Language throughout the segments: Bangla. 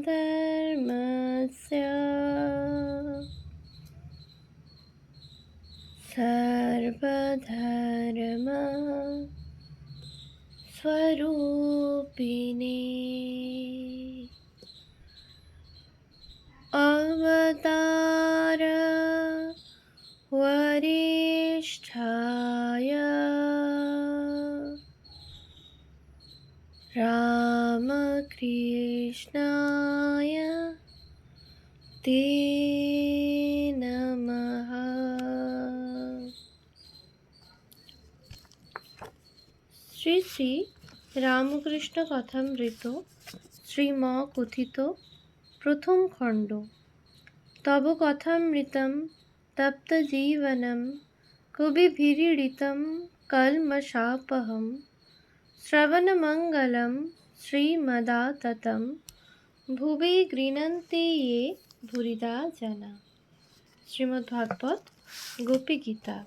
धर्मस्य सर्वधर्म स्वरूपिणे अवतार वरिष्ठाय रामकृष्णाय ते नमः। শ্রী শ্রী রামকৃষ্ণ কথামৃত শ্রীম কথিত প্রথম খণ্ড। তব কথামৃতম তপ্ত জীবনম কবিভিरीडितं কলমশাপহম শ্রবণমঙ্গলম শ্রীমদাততম ভুবি গৃণন্তি ये ভুরিদা জনা। শ্রীমদ্ভাগবত গোপী গীতা,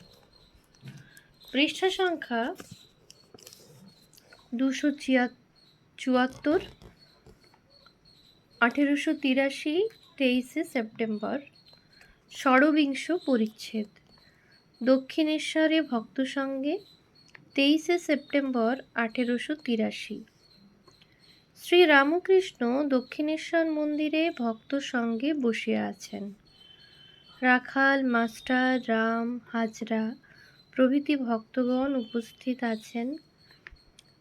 পৃষ্ঠা সংখ্যা 274, 1883, 23 সেপ্টেম্বর, ষড়বিংশ পরিচ্ছেদ। দক্ষিণেশ্বরে ভক্ত সঙ্গে, 23 সেপ্টেম্বর 1883। শ্রী রামকৃষ্ণ দক্ষিণেশ্বর মন্দিরে ভক্ত সঙ্গে বসে আছেন। রাখাল, মাস্টার, রাম, হাজরা প্রভৃতি ভক্তগণ উপস্থিত আছেন।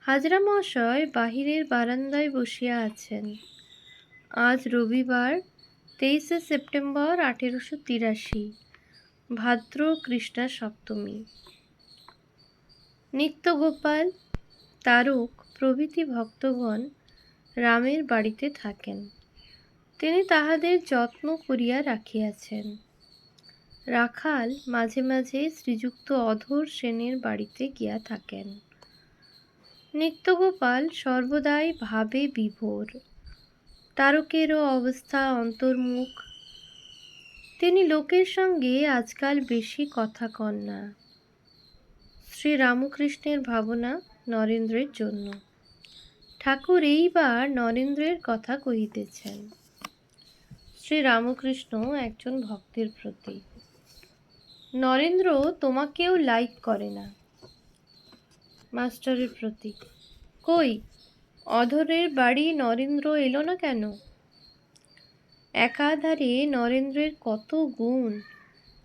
হাজরা মহাশয় বাহিরের বারান্দায় বসিয়া আছেন। আজ রবিবার 23 সেপ্টেম্বর 1883, ভাদ্র কৃষ্ণা সপ্তমী। নিত্যগোপাল, তারক প্রভৃতি ভক্তগণ রামের বাড়িতে থাকেন। তিনি তাহাদের যত্ন করিয়া রাখিয়াছেন। রাখাল মাঝে মাঝে শ্রীযুক্ত অধর সেনের বাড়িতে গিয়া থাকেন। নিত্যগোপাল সর্বদাই ভাবে বিভোর। তারকেরও অবস্থা অন্তর্মুখ। তিনি লোকের সঙ্গে আজকাল বেশি কথা কন না। শ্রী রামকৃষ্ণের ভাবনা নরেন্দ্রের জন্য। ঠাকুর এইবার নরেন্দ্রের কথা কহিতেছেন। শ্রী রামকৃষ্ণ একজন ভক্তের প্রতি। নরেন্দ্র তোমাকেও লাইক করে না। মাস্টারের প্রতি, কই অধরের বাড়ি নরেন্দ্র এলো না কেন? একাধারে নরেন্দ্রের কত গুণ,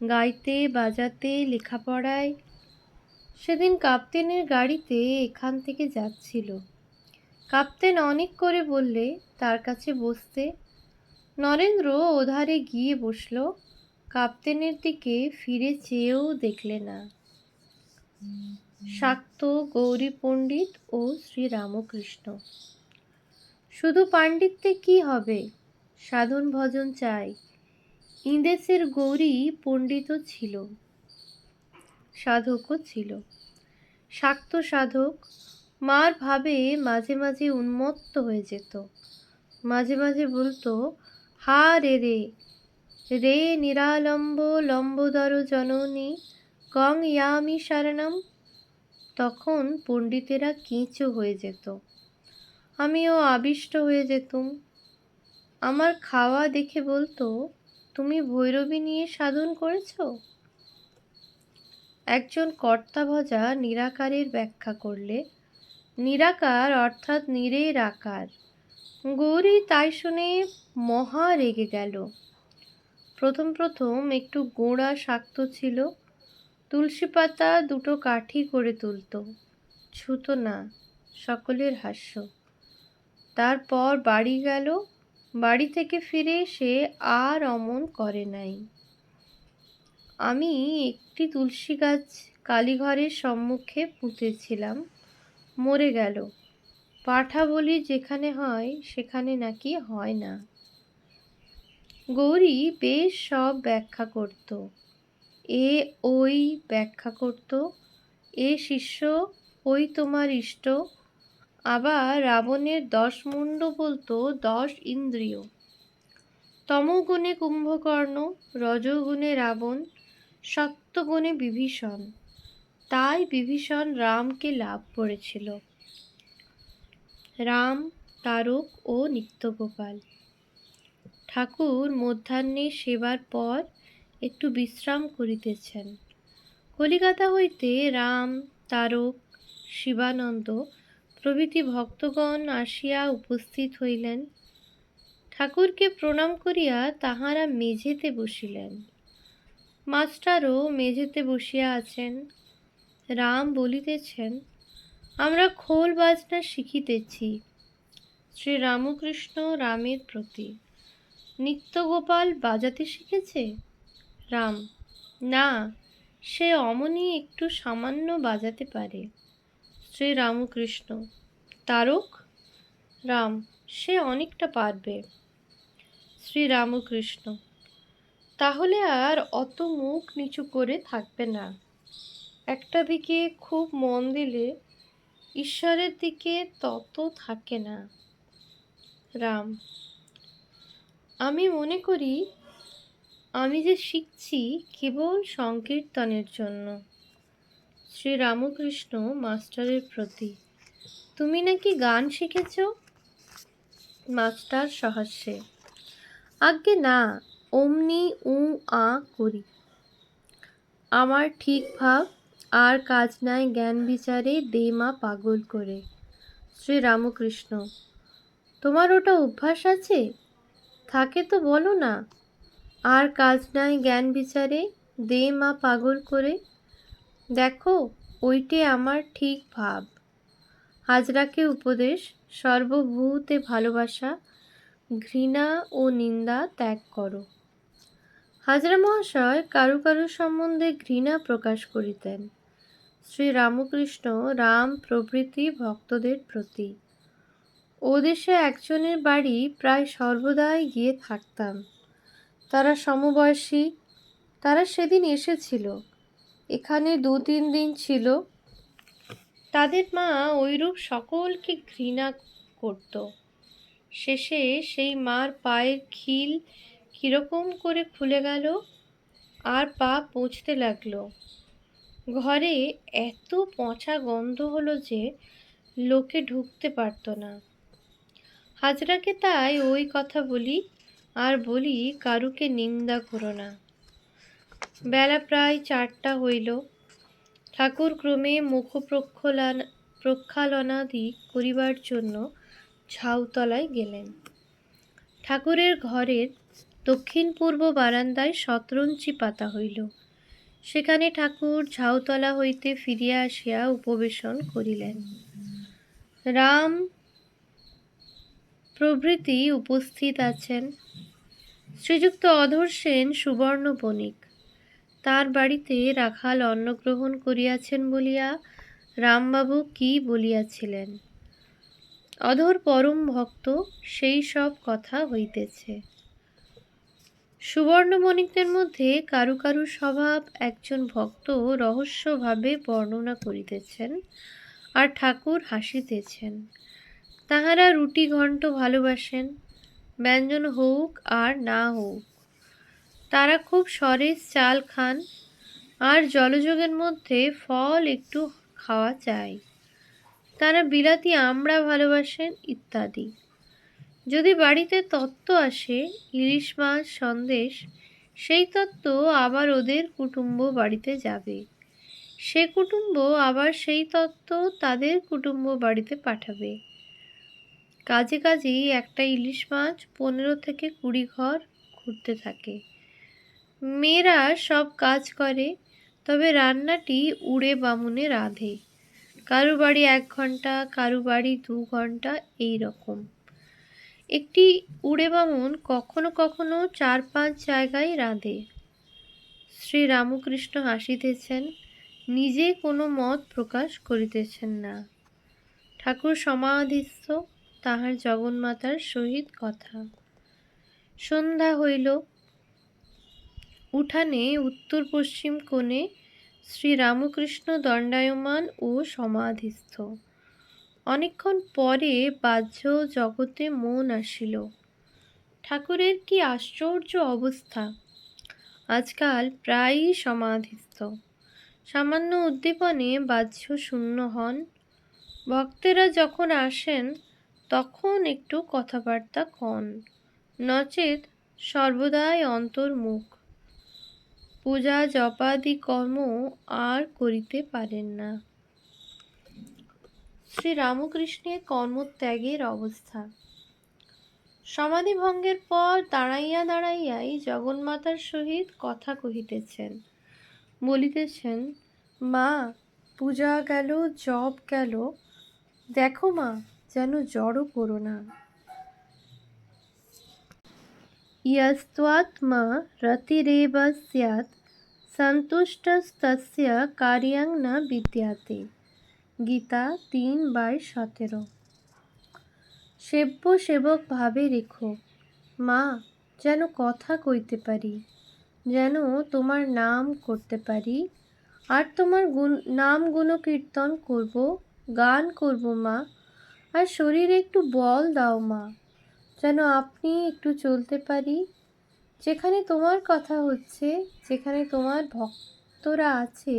গাইতে বাজাতে লেখাপড়ায়। সেদিন কাপ্তেনের গাড়িতে এখান থেকে যাচ্ছিল। কাপ্তেন অনেক করে বললে তার কাছে বসতে। নরেন্দ্র ওধারে গিয়ে বসল। কাপ্তেনের দিকে ফিরে চেয়েও দেখলে না। শাক্ত, গৌরী পণ্ডিত ও শ্রী রামকৃষ্ণ। শুধু পাণ্ডিত্যে কি হবে, সাধন ভজন চাই। ইন্দেশের গৌরী পণ্ডিতও ছিল, সাধকও ছিল। শাক্ত সাধক। মার ভাবে মাঝে মাঝে উন্মত্ত হয়ে যেত। মাঝে মাঝে বলতো, হা রে রে রে নিরালম্ব লম্বোদর জননী কং ইয়ামি শরণম। তখন পণ্ডিতেরা কিঁচো হয়ে যেত। আমিও আবিষ্ট হয়ে যেতুম। আমার খাওয়া দেখে বলতো, তুমি ভৈরবী নিয়ে সাধন করেছ? একজন কর্তাভজা নিরাকারের ব্যাখ্যা করলে, নিরাকার অর্থাৎ নিরের আকার। গৌরী তাই শুনে মহা রেগে গেল। প্রথম প্রথম একটু গোঁড়া শাক্ত ছিল। তুলসী পাতা দুটো কাঠি করে তুলত, ছুত না। সকলের হাস্য। তারপর বাড়ি গেল। বাড়ি থেকে ফিরে সে আর অমন করে নাই। আমি একটি তুলসী গাছ কালীঘরের সম্মুখে পুঁতেছিলাম, মরে গেল। পাঠা বলি যেখানে হয় সেখানে নাকি হয় না। গৌরী বেশ সব ব্যাখ্যা করত। এ ওই ব্যাখ্যা করত। এ শিষ্য, ওই তোমার ইষ্ট। আবার রাবণের 10 মুণ্ড বলতো 10 ইন্দ্রিয়। তমগুণে কুম্ভকর্ণ, রজগুণে রাবণ, সত্যগুণে বিভীষণ। তাই বিভীষণ রামকে লাভ করেছিল। রাম, তারক ও নিত্যগোপাল। ঠাকুর মধ্যাহ্নে সেবার পর একটু বিশ্রাম করিতেছেন। কলিকাতা হইতে রাম, তারক, শিবানন্দ প্রভৃতি ভক্তগণ আসিয়া উপস্থিত হইলেন। ঠাকুরকে প্রণাম করিয়া তাহারা মেঝেতে বসিলেন। মাস্টারও মেঝেতে বসিয়া আছেন। রাম বলিতেছেন, আমরা খোল বাজনা শিখিতেছি। শ্রীরামকৃষ্ণ রামের প্রতি, নিত্যগোপাল বাজাতে শিখেছে? রাম, না, সে অমনি একটু সামান্য বাজাতে পারে। শ্রীরামকৃষ্ণ, তারক? রাম, সে অনেকটা পারবে। শ্রীরামকৃষ্ণ, তাহলে আর অত মুখ নিচু করে থাকবে না। একটা দিকে খুব মন দিলে ঈশ্বরের দিকে তত থাকে না। রাম, আমি মনে করি আমি যে শিখছি কেবল সংকীর্তনের জন্য। শ্রীরামকৃষ্ণ মাস্টারের প্রতি, তুমি নাকি গান শিখেছ? মাস্টার সহাস্যে, আজ্ঞে না, অমনি উ আ করি। আমার ঠিক ভাব, আর কাজ নাই জ্ঞান বিচারে দে মা পাগল করে। শ্রীরামকৃষ্ণ, তোমার ওটা অভ্যাস আছে? থাকে তো বলো না, আর কাজ নাই জ্ঞান বিচারে দে মা পাগল করে। দেখো, ওইটে আমার ঠিক ভাব। হাজরাকে উপদেশ, সর্বভূতে ভালোবাসা, ঘৃণা ও নিন্দা ত্যাগ করো। হাজরা মহাশয় কারু কারু সম্বন্ধে ঘৃণা প্রকাশ করিতেন। শ্রীরামকৃষ্ণ রাম প্রভৃতি ভক্তদের প্রতি, ও দেশে একজনের বাড়ি প্রায় সর্বদাই গিয়ে থাকতাম। তারা সমবয়সী। তারা সেদিন এসেছিল, এখানে 2-3 দিন ছিল। তাদের মা ঐরূপ সকলকে ঘৃণা করত। শেষে সেই মার পায়ের খিল কিরকম করে খুলে গেল, আর পা পচতে লাগলো। ঘরে এত পচা গন্ধ হলো যে লোকে ঢুকতে পারত না। হাজরাকে তাই ওই কথা বলি, আর বলি কারুকে নিন্দা করো না। বেলা প্রায় 4টা হইল। ঠাকুর ক্রমে মুখ প্রক্ষালনাদি করিবার জন্য ঝাউতলায় গেলেন। ঠাকুরের ঘরের দক্ষিণ পূর্ব বারান্দায় শতরঞ্চি পাতা হইল। সেখানে ঠাকুর ঝাউতলা হইতে ফিরিয়া আসিয়া উপবেশন করিলেন। রাম প্রভৃতি উপস্থিত আছেন। শ্রীযুক্ত অধর সেন সুবর্ণ বণিক, তার বাড়িতে রাখাল অন্নগ্রহণ করিয়াছেন বলিয়া রামবাবু কি বলিয়াছিলেন। অধর পরম ভক্ত, সেই সব কথা হইতেছে। সুবর্ণ বণিকদের মধ্যে কারু কারু স্বভাব একজন ভক্ত রহস্যভাবে বর্ণনা করিতেছেন, আর ঠাকুর হাসিতেছেন। তাহারা রুটি ঘণ্ট ভালোবাসেন, ব্যঞ্জন হোক আর না হোক। তারা খুব সরেস চাল খান, আর জলযোগের মধ্যে ফল একটু খাওয়া চাই। তারা বিলাতি আমড়া ভালোবাসেন ইত্যাদি। যদি বাড়িতে তত্ত্ব আসে, ইলিশ মাছ, সন্দেশ, সেই তত্ত্ব আবার ওদের কুটুম্ব বাড়িতে যাবে। সে কুটুম্ব আবার সেই তত্ত্ব তাদের কুটুম্ব বাড়িতে পাঠাবে। কাজে কাজেই একটা ইলিশ মাছ 15 থেকে 20 ঘর ঘুরতে থাকে। মেয়েরা সব কাজ করে, তবে রান্নাটি উড়ে বামুনে রাঁধে। কারু বাড়ি 1 ঘন্টা, কারু বাড়ি 2 ঘন্টা, এই রকম। একটি উড়ে বামুন কখনো কখনো 4-5 জায়গায় রাঁধে। শ্রীরামকৃষ্ণ হাসিতেছেন, নিজে কোনো মত প্রকাশ করিতেছেন না। ঠাকুর সমাধিস্থ, তাহার জগন্মাতার সহিত কথা। সন্ধ্যা হইল। উঠানে উত্তর পশ্চিম কোণে শ্রীরামকৃষ্ণ দণ্ডায়মান ও সমাধিস্থ। অনেকক্ষণ পরে বাহ্য জগতে মন আসিল। ঠাকুরের কি আশ্চর্য অবস্থা! আজকাল প্রায়ই সমাধিস্থ। সামান্য উদ্দীপনে বাহ্য শূন্য হন। ভক্তেরা যখন আসেন তখন একটু কথাবার্তা কন, নচেত সর্বদাই অন্তর্মুখ, পূজা জপাদি কর্ম আর করিতে পারেন না। শ্রী রামকৃষ্ণের কর্মত্যাগের অবস্থা। সমাধি ভঙ্গের পর দাঁড়াইয়া দাঁড়াইয়াই জগন্মাতার সহিত কথা কহিতেছেন, বলিতেছেন, মা, পূজা গেল, জপ গেল, দেখো মা, যেন জড়ো করো না। ইয়স্ত্বাত্মা রতিরেব স্যাৎ সন্তুষ্টস্তস্য কার্যং ন বিদ্যতে। গীতা 3:17। সেব্য সেবক ভাবে রেখো, মা, যেন কথা কইতে পারি, যেন তোমার নাম করতে পারি, আর তোমার নাম গুণকীর্তন করব, গান করব মা। আর শরীরে একটু বল দাও মা, যেন আপনি একটু চলতে পারি। যেখানে তোমার কথা হচ্ছে, যেখানে তোমার ভক্তরা আছে,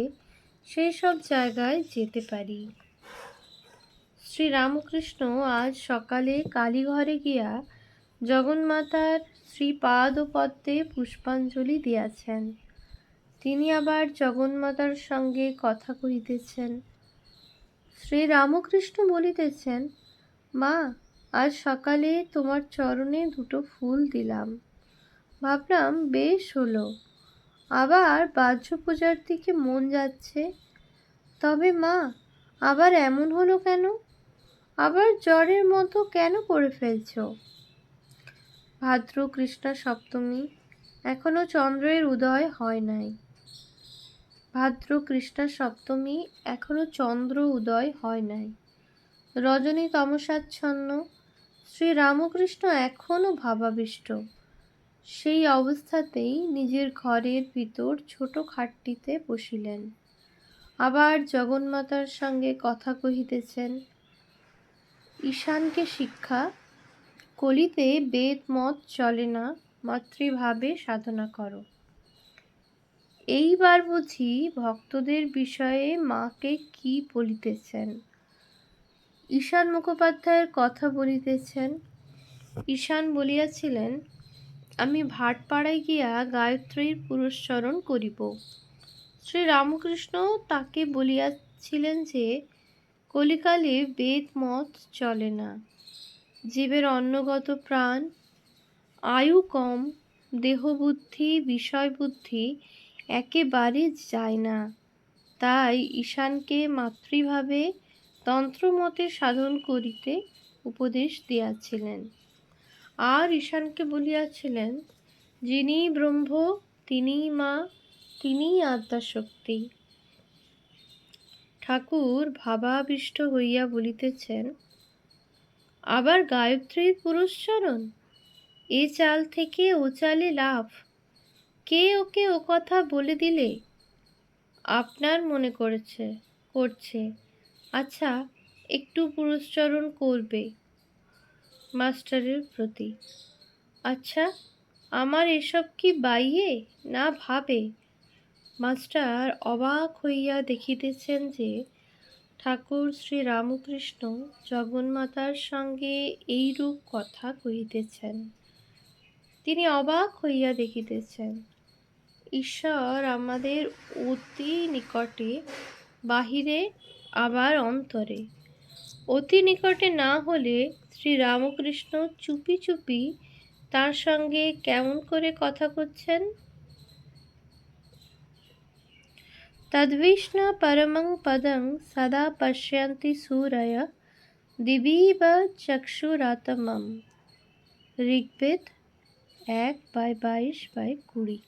সেই সব জায়গায় যেতে পারি। শ্রী রামকৃষ্ণ আজ সকালে কালীঘরে গিয়া জগন্মাতার শ্রীপাদ পদ্মে পুষ্পাঞ্জলি দিয়াছেন। তিনি আবার জগন্মাতার সঙ্গে কথা কহিতেছেন। শ্রী রামকৃষ্ণ বলিতেছেন, মা, আজ সকালে তোমার চরণে 2টো ফুল দিলাম, ভাবলাম বেশ হলো, আবার বাহ্য পূজার দিকে মন যাচ্ছে। তবে মা, আবার এমন হলো কেন? আবার জ্বরের মতো কেন করে ফেলছ? ভাদ্র কৃষ্ণা সপ্তমী, এখনো চন্দ্রের উদয় হয় নাই। ভাদ্র কৃষ্ণা সপ্তমী, এখনো চন্দ্র উদয় হয় নাই। রজনী তমসাচ্ছন্ন। শ্রী রামকৃষ্ণ এখনো ভাবাবিষ্ট। সেই অবস্থাতেই নিজের ঘরের ভিতর ছোট খাটটিতে বসিলেন। আবার জগন্মাতার সঙ্গে কথা কহিতেছেন। ঈশানকে শিক্ষা, কলিতে বেদ মত চলে না, মাতৃভাবে সাধনা করো। এইবার বুঝি ভক্তদের বিষয়ে মাকে কি বলিতেছেন। ঈশান মুখোপাধ্যায়ের কথা বলিতেছেন। ঈশান বলিয়াছিলেন, আমি ভাটপাড়ায় গিয়া গায়ত্রীর পুরস্চরণ করিব। শ্রী রামকৃষ্ণ তাকে বলিয়াছিলেন যে কলিকালে বেদ মত চলে না, জীবের অন্নগত প্রাণ, আয়ু কম, দেহবুদ্ধি বিষয় বুদ্ধি একেবারে যায় না। তাই ঈশানকে মাতৃভাবে তন্ত্রমতে সাধন করিতে উপদেশ দিয়াছিলেন। আর ঈশানকে বলিয়াছিলেন, যিনি ব্রহ্ম, তিনিই মা, তিনিই আদ্যাশক্তি। ঠাকুর ভাবাবিষ্ট হইয়া বলিতেছেন, আবার গায়ত্রীর পুরস্চরণ? এ চাল থেকে ও চালে লাভ। কে ওকে ও কথা বলে দিলে? আপনার মনে করছে। আচ্ছা, একটু পুরস্চরণ করবে মাস্টারের প্রতি। আচ্ছা, আমার এসব কি বাইয়ে না ভাবে? মাস্টার অবাক হইয়া দেখিতেছেন যে ঠাকুর শ্রী রামকৃষ্ণ জগন্মাতার সঙ্গে এইরূপ কথা কহিতেছেন। তিনি অবাক হইয়া দেখিতেছেন, ঈশ্বর আমাদের অতি নিকটে, বাহিরে আবার অন্তরে। অতি নিকটে না হলে শ্রী রামকৃষ্ণ চুপি চুপি তার সঙ্গে কেমন করে কথা করছেন? তদ্বিষ্ণু পরমং পদং সদা পশ্যন্তি সূরয় দিবিব চক্ষুরাতমম। ঋগ্বেদ 1:22-20।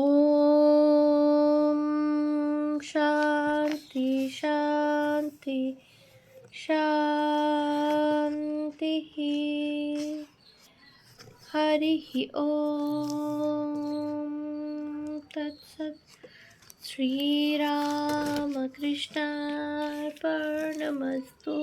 ওম শান্তি শান্তি শান্তি। হরি ওম তৎসৎ। শ্রীরামকৃষ্ণার্পণমস্তু।